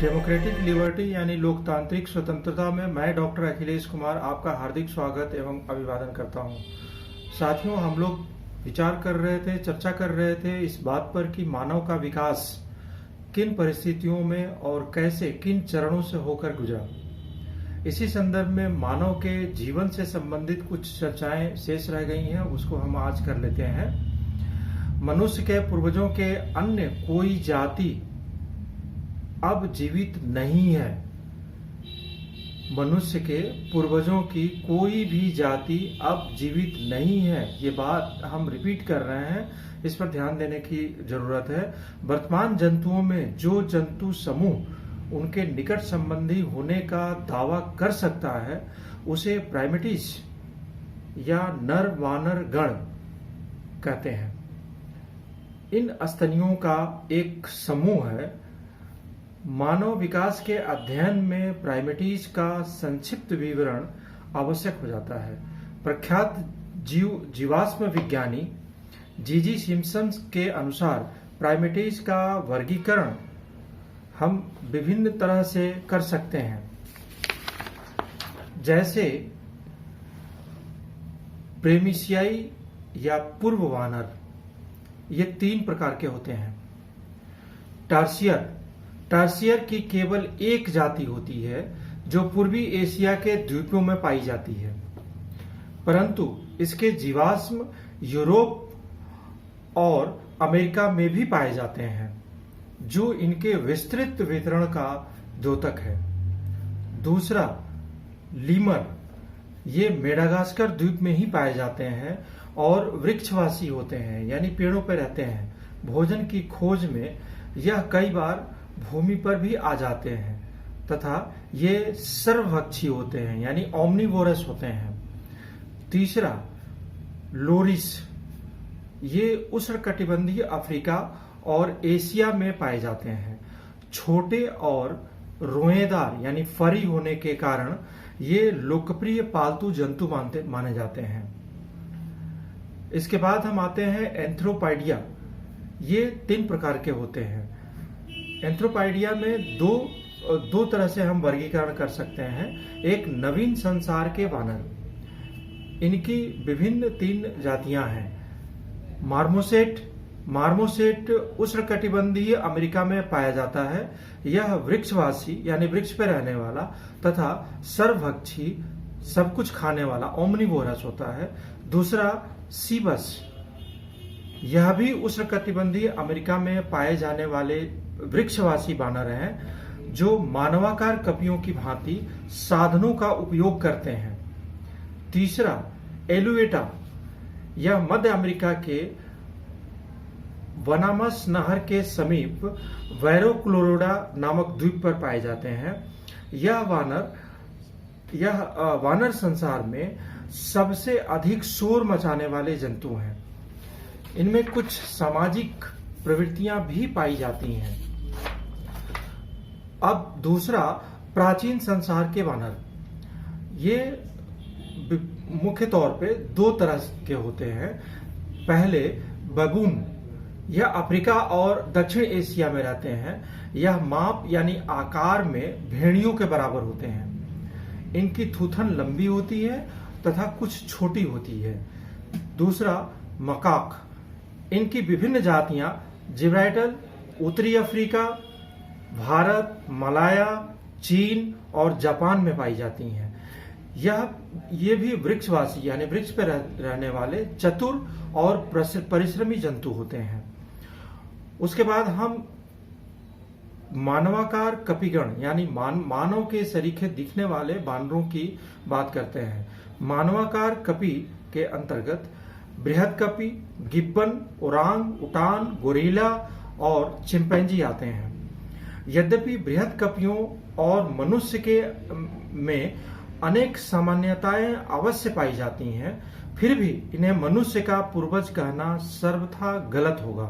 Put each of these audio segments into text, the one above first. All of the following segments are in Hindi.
डेमोक्रेटिक लिबर्टी यानी लोकतांत्रिक स्वतंत्रता में मैं डॉक्टर अखिलेश कुमार आपका हार्दिक स्वागत एवं अभिवादन करता हूं। साथियों, हम लोग विचार कर रहे थे, चर्चा कर रहे थे इस बात पर कि मानव का विकास किन परिस्थितियों में और कैसे किन चरणों से होकर गुजरा। इसी संदर्भ में मानव के जीवन से संबंधित कुछ चर्चाएं शेष रह गई हैं, उसको हम आज कर लेते हैं। मनुष्य के पूर्वजों के अन्य कोई जाति अब जीवित नहीं है। मनुष्य के पूर्वजों की कोई भी जाति अब जीवित नहीं है। ये बात हम रिपीट कर रहे हैं, इस पर ध्यान देने की जरूरत है। वर्तमान जंतुओं में जो जंतु समूह उनके निकट संबंधी होने का दावा कर सकता है उसे प्राइमेटिस या नर वानर गण कहते हैं। इन स्तनियों का एक समूह है। मानव विकास के अध्ययन में प्राइमेटीज का संक्षिप्त विवरण आवश्यक हो जाता है। प्रख्यात जीवाश्म विज्ञानी जीजी सिम्पसन के अनुसार प्राइमेटीज का वर्गीकरण हम विभिन्न तरह से कर सकते हैं। जैसे प्रेमिशियाई या पूर्व वानर, ये 3 प्रकार के होते हैं। टार्सियर की केवल एक जाति होती है जो पूर्वी एशिया के द्वीपों में पाई जाती है, परंतु इसके जीवाश्म यूरोप और अमेरिका में भी पाए जाते हैं, जो इनके विस्तृत वितरण का द्योतक है। दूसरा, लीमर, ये मेडागास्कर द्वीप में ही पाए जाते हैं और वृक्षवासी होते हैं, यानी पेड़ों पर रहते हैं। भोजन की खोज में यह कई बार भूमि पर भी आ जाते हैं तथा ये सर्वभक्षी होते हैं, यानी ओमनिवोरस होते हैं। तीसरा, लोरिस, ये उष्णकटिबंधीय अफ्रीका और एशिया में पाए जाते हैं। छोटे और रोएदार यानी फरी होने के कारण ये लोकप्रिय पालतू जंतु माने जाते हैं। इसके बाद हम आते हैं एंथ्रोपाइडिया। ये 3 प्रकार के होते हैं। एंथ्रोपाइडिया में दो तरह से हम वर्गीकरण कर सकते हैं। एक, नवीन संसार के वानर, इनकी विभिन्न 3 जातियां हैं। मार्मोसेट उष्णकटिबंधीय अमेरिका में पाया जाता है। यह वृक्षवासी यानी वृक्ष पर रहने वाला तथा सर्वभक्षी, सब कुछ खाने वाला ओमनिवोरस होता है। दूसरा, सीबस, यह भी उष्णकटिबंधीय अमेरिका में पाए जाने वाले वृक्षवासी वानर हैं जो मानवाकार कपियों की भांति साधनों का उपयोग करते हैं। तीसरा, एलुएटा, यह मध्य अमेरिका के वनामस नहर के समीप वैरोक्लोरोडा नामक द्वीप पर पाए जाते हैं। यह वानर संसार में सबसे अधिक शोर मचाने वाले जंतु हैं। इनमें कुछ सामाजिक प्रवृत्तियां भी पाई जाती हैं। अब दूसरा, प्राचीन संसार के वानर, ये मुख्य तौर पे 2 तरह के होते हैं। पहले, बबून, यह अफ्रीका और दक्षिण एशिया में रहते हैं। यह माप यानी आकार में भेड़ियों के बराबर होते हैं। इनकी थूथन लंबी होती है तथा कुछ छोटी होती है। दूसरा, मकाक, इनकी विभिन्न जातियां जिब्राल्टर, उत्तरी अफ्रीका, भारत, मलाया, चीन और जापान में पाई जाती हैं। ये भी वृक्षवासी यानी वृक्ष पर रहने वाले चतुर और परिश्रमी जंतु होते हैं। उसके बाद हम मानवाकार कपिगण यानी मानव के सरीखे दिखने वाले बानरों की बात करते हैं। मानवाकार कपि के अंतर्गत बृहद कपि, गिब्बन, ओरांग उटान, गोरिल्ला और चिंपैंजी आते हैं। यद्यपि बृहद कपियों और मनुष्य के में अनेक सामान्यताएं अवश्य पाई जाती हैं, फिर भी इन्हें मनुष्य का पूर्वज कहना सर्वथा गलत होगा,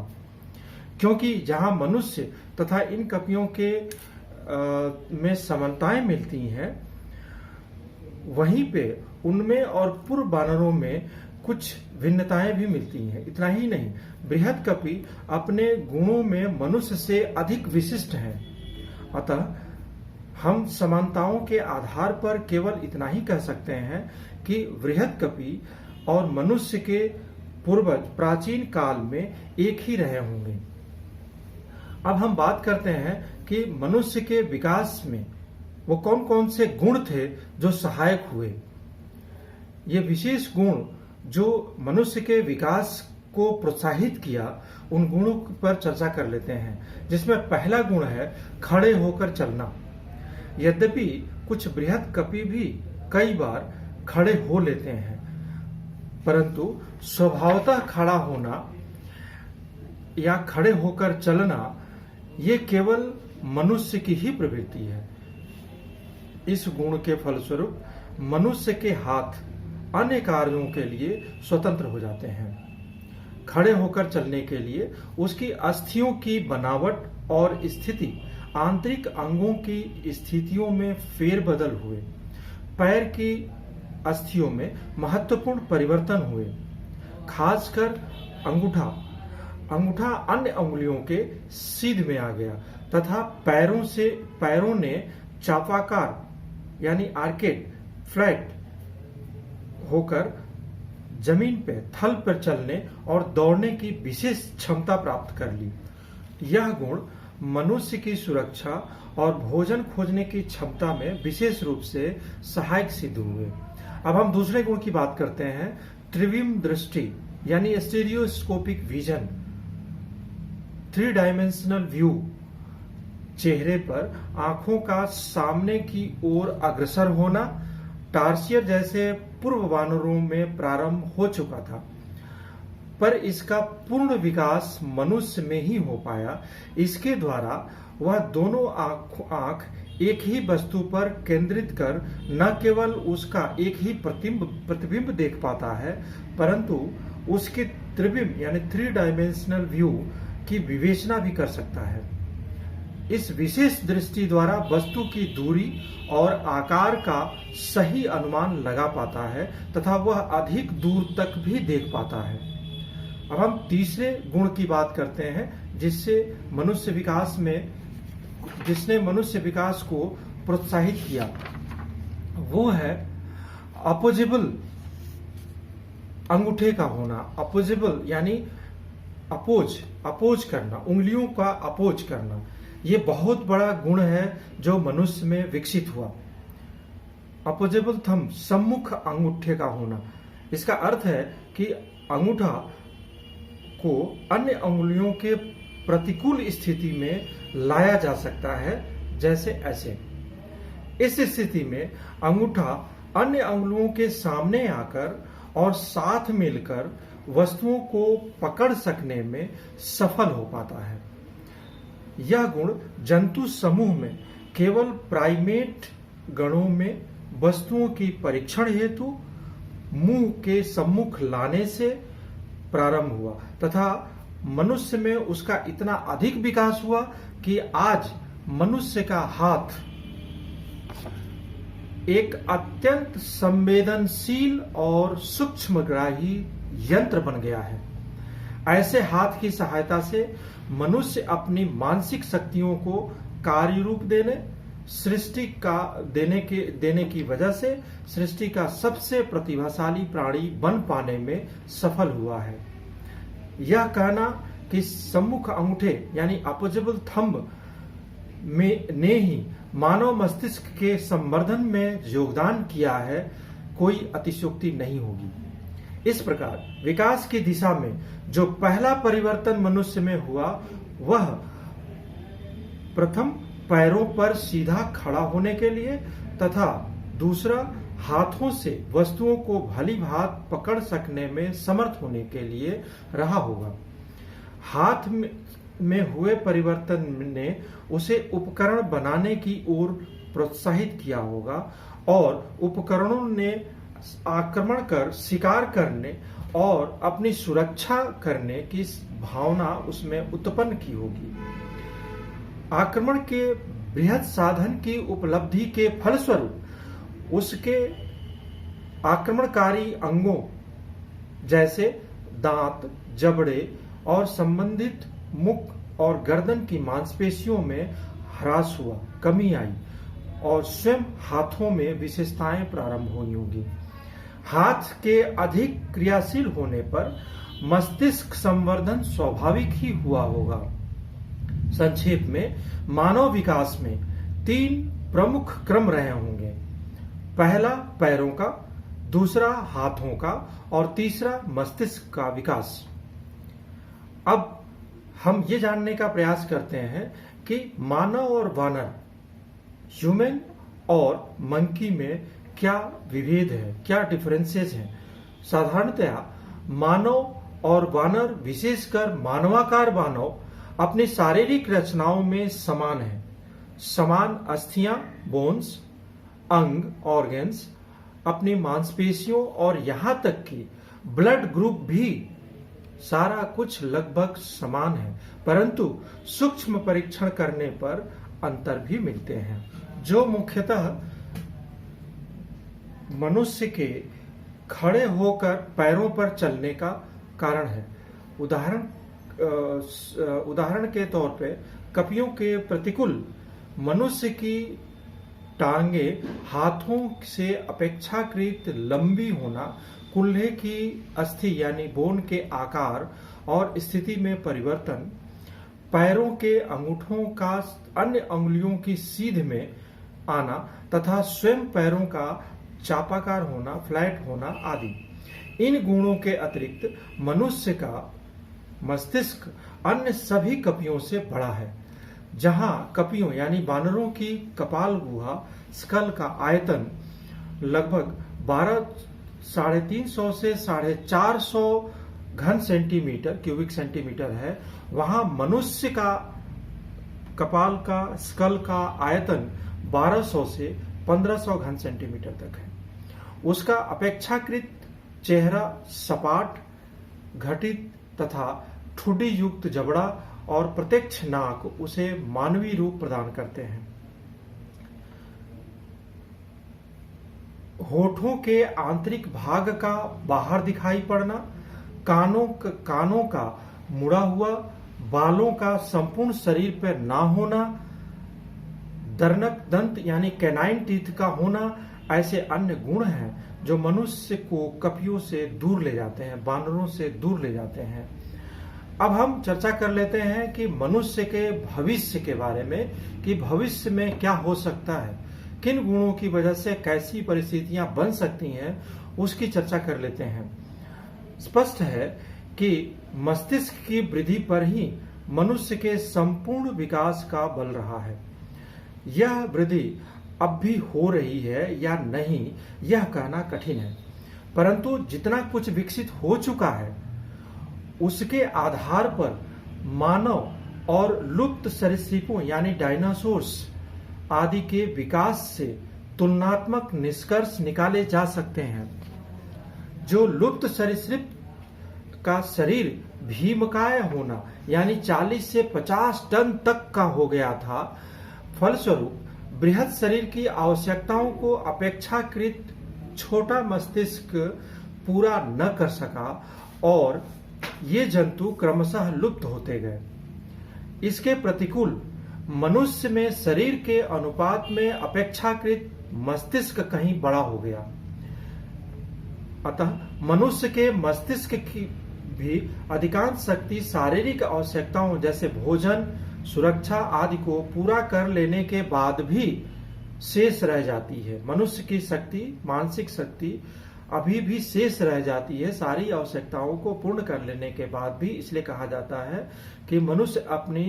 क्योंकि जहां मनुष्य तथा इन कपियों के में समानताएं मिलती हैं, वहीं पे उनमें और पूर्व वानरों में कुछ भिन्नताएं भी मिलती हैं। इतना ही नहीं, बृहद कपि अपने गुणों में मनुष्य से अधिक विशिष्ट हैं। अतः हम समानताओं के आधार पर केवल इतना ही कह सकते हैं कि बृहत्कपि और मनुष्य के पूर्वज प्राचीन काल में एक ही रहे होंगे। अब हम बात करते हैं कि मनुष्य के विकास में वो कौन कौन से गुण थे जो सहायक हुए। ये विशेष गुण जो मनुष्य के विकास को प्रोत्साहित किया, उन गुणों पर चर्चा कर लेते हैं, जिसमें पहला गुण है खड़े होकर चलना। यद्यपि कुछ बृहत्कपि भी कई बार खड़े हो लेते हैं, परंतु स्वभावतः खड़ा होना या खड़े होकर चलना ये केवल मनुष्य की ही प्रवृत्ति है। इस गुण के फलस्वरूप मनुष्य के हाथ अन्य कार्यों के लिए स्वतंत्र हो जाते हैं। खड़े होकर चलने के लिए उसकी अस्थियों की बनावट और स्थिति, आंतरिक अंगों की स्थितियों में फेरबदल हुए। पैर की अस्थियों में महत्वपूर्ण परिवर्तन हुए, खासकर अंगूठा अन्य अंगुलियों के सीध में आ गया तथा पैरों ने चापाकार यानी आर्केड फ्लैट होकर जमीन पे थल पर चलने और दौड़ने की विशेष क्षमता प्राप्त कर ली। यह गुण मनुष्य की सुरक्षा और भोजन खोजने की क्षमता में विशेष रूप से सहायक सिद्ध हुए। अब हम दूसरे गुण की बात करते हैं, त्रिविम दृष्टि यानी स्टीरियोस्कोपिक विजन, 3 डायमेंशनल व्यू। चेहरे पर आंखों का सामने की ओर अग्रसर होना टार्सियर जैसे पूर्व वानरों में प्रारंभ हो चुका था, पर इसका पूर्ण विकास मनुष्य में ही हो पाया। इसके द्वारा वह दोनों आंख एक ही वस्तु पर केंद्रित कर न केवल उसका एक ही प्रतिबिंब देख पाता है, परंतु उसके त्रिविम यानी 3 डायमेंशनल व्यू की विवेचना भी कर सकता है। इस विशेष दृष्टि द्वारा वस्तु की दूरी और आकार का सही अनुमान लगा पाता है तथा वह अधिक दूर तक भी देख पाता है। अब हम तीसरे गुण की बात करते हैं जिसने मनुष्य विकास को प्रोत्साहित किया। वो है अपोजेबल अंगूठे का होना। अपोजेबल यानी अपोज करना, उंगलियों का अपोज करना। ये बहुत बड़ा गुण है जो मनुष्य में विकसित हुआ। अपोजेबल थंब, सम्मुख अंगूठे का होना। इसका अर्थ है कि अंगूठा को अन्य अंगुलियों के प्रतिकूल स्थिति में लाया जा सकता है, जैसे ऐसे। इस स्थिति में अंगूठा अन्य अंगुलियों के सामने आकर और साथ मिलकर वस्तुओं को पकड़ सकने में सफल हो पाता है। यह गुण जंतु समूह में केवल प्राइमेट गणों में वस्तुओं की परीक्षण हेतु मुंह के सम्मुख लाने से प्रारंभ हुआ तथा मनुष्य में उसका इतना अधिक विकास हुआ कि आज मनुष्य का हाथ एक अत्यंत संवेदनशील और सूक्ष्मग्राही यंत्र बन गया है। ऐसे हाथ की सहायता से मनुष्य अपनी मानसिक शक्तियों को कार्य रूप देने की वजह से सृष्टि का सबसे प्रतिभाशाली प्राणी बन पाने में सफल हुआ है। यह कहना कि सम्मुख अंगूठे यानी अपोजेबल थंब ने ही मानव मस्तिष्क के संवर्धन में योगदान किया है, कोई अतिशयोक्ति नहीं होगी। इस प्रकार विकास की दिशा में जो पहला परिवर्तन मनुष्य में हुआ, वह प्रथम पैरों पर सीधा खड़ा होने के लिए तथा दूसरा हाथों से वस्तुओं को भली भांति पकड़ सकने में समर्थ होने के लिए रहा होगा। हाथ में हुए परिवर्तन ने उसे उपकरण बनाने की ओर प्रोत्साहित किया होगा और उपकरणों ने आक्रमण कर शिकार करने और अपनी सुरक्षा करने की भावना उसमें उत्पन्न की होगी। आक्रमण के बृहद साधन की उपलब्धि के फलस्वरूप उसके आक्रमणकारी अंगों जैसे दांत, जबड़े और संबंधित मुख और गर्दन की मांसपेशियों में ह्रास हुआ, कमी आई और स्वयं हाथों में विशेषताएं प्रारंभ हुई होंगी। हाथ के अधिक क्रियाशील होने पर मस्तिष्क संवर्धन स्वाभाविक ही हुआ होगा। संक्षेप में मानव विकास में 3 प्रमुख क्रम रहे होंगे। पहला पैरों का, दूसरा हाथों का और तीसरा मस्तिष्क का विकास। अब हम ये जानने का प्रयास करते हैं कि मानव और वानर, ह्यूमन और मंकी में क्या विभेद है, क्या डिफरेंसेस हैं। साधारणतया मानव और वानर, विशेषकर मानवाकार मानव, अपनी शारीरिक रचनाओं में समान है। समान अस्थियां, बोन्स, अंग, ऑर्गन्स, अपनी मांसपेशियों और यहां तक कि ब्लड ग्रुप भी सारा कुछ लगभग समान है, परंतु सूक्ष्म परीक्षण करने पर अंतर भी मिलते हैं, जो मुख्यतः मनुष्य के खड़े होकर पैरों पर चलने का कारण है। उदाहरण के तौर पे कपियों के प्रतिकूल मनुष्य की टांगे हाथों से अपेक्षाकृत लंबी होना, कुल्हे की अस्थि यानी बोन के आकार और स्थिति में परिवर्तन, पैरों के अंगूठों का अन्य अंगुलियों की सीध में आना तथा स्वयं पैरों का चापाकार होना, फ्लैट होना आदि। इन गुणों के अतिरिक्त मनुष्य का मस्तिष्क अन्य सभी कपियों से बड़ा है। जहां कपियों यानी बानरों की कपाल गुहा, स्कल का आयतन लगभग 350 से 450 घन सेंटीमीटर, क्यूबिक सेंटीमीटर है, वहां मनुष्य का कपाल का, स्कल का आयतन 1200 से 1500 घन सेंटीमीटर तक है। उसका अपेक्षाकृत चेहरा सपाट, घटित तथा ठुड्डी युक्त जबड़ा और प्रत्यक्ष नाक उसे मानवीय रूप प्रदान करते हैं। होठों के आंतरिक भाग का बाहर दिखाई पड़ना, कानों का मुड़ा हुआ, बालों का संपूर्ण शरीर पर ना होना, दर्नक दंत यानी कैनाइन टीथ का होना, ऐसे अन्य गुण हैं जो मनुष्य को कपियों से दूर ले जाते हैं, बानरों से दूर ले जाते हैं। अब हम चर्चा कर लेते हैं कि मनुष्य के भविष्य के बारे में, कि भविष्य में क्या हो सकता है, किन गुणों की वजह से कैसी परिस्थितियां बन सकती हैं, उसकी चर्चा कर लेते हैं। स्पष्ट है कि मस्तिष्क की वृद्धि पर ही मनुष्य के संपूर्ण विकास का बल रहा है। यह वृद्धि अब भी हो रही है या नहीं, यह कहना कठिन है, परंतु जितना कुछ विकसित हो चुका है उसके आधार पर मानव और लुप्त सरीसृपों यानी डायनासोर्स आदि के विकास से तुलनात्मक निष्कर्ष निकाले जा सकते हैं। जो लुप्त सरीसृप का शरीर भीमकाय होना यानी 40 से 50 टन तक का हो गया था, फलस्वरूप बृहद शरीर की आवश्यकताओं को अपेक्षाकृत छोटा मस्तिष्क पूरा न कर सका और ये जंतु क्रमशः लुप्त होते गए। इसके प्रतिकूल मनुष्य में शरीर के अनुपात में अपेक्षाकृत मस्तिष्क कहीं बड़ा हो गया। अतः मनुष्य के मस्तिष्क की भी अधिकांश शक्ति शारीरिक आवश्यकताओं जैसे भोजन, सुरक्षा आदि को पूरा कर लेने के बाद भी शेष रह जाती है। मनुष्य की शक्ति, मानसिक शक्ति अभी भी शेष रह जाती है सारी आवश्यकताओं को पूर्ण कर लेने के बाद भी। इसलिए कहा जाता है कि मनुष्य अपनी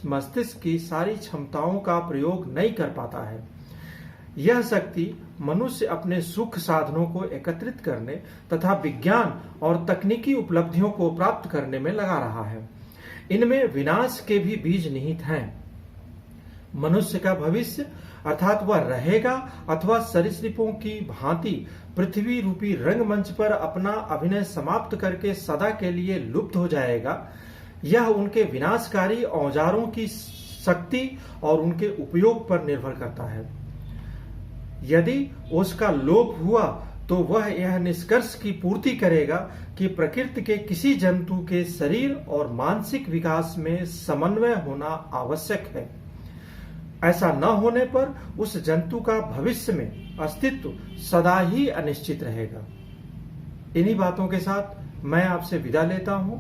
मस्तिष्क की सारी क्षमताओं का प्रयोग नहीं कर पाता है। यह शक्ति मनुष्य अपने सुख साधनों को एकत्रित करने तथा विज्ञान और तकनीकी उपलब्धियों को प्राप्त करने में लगा रहा है। इनमें विनाश के भी बीज निहित हैं। मनुष्य का भविष्य अर्थात वह रहेगा अथवा सरीसृपों की भांति पृथ्वी रूपी रंगमंच पर अपना अभिनय समाप्त करके सदा के लिए लुप्त हो जाएगा, यह उनके विनाशकारी औजारों की शक्ति और उनके उपयोग पर निर्भर करता है। यदि उसका लोप हुआ तो वह यह निष्कर्ष की पूर्ति करेगा कि प्रकृति के किसी जंतु के शरीर और मानसिक विकास में समन्वय होना आवश्यक है। ऐसा न होने पर उस जंतु का भविष्य में अस्तित्व सदा ही अनिश्चित रहेगा। इन्हीं बातों के साथ मैं आपसे विदा लेता हूं।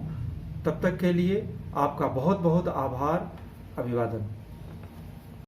तब तक के लिए आपका बहुत बहुत आभार, अभिवादन।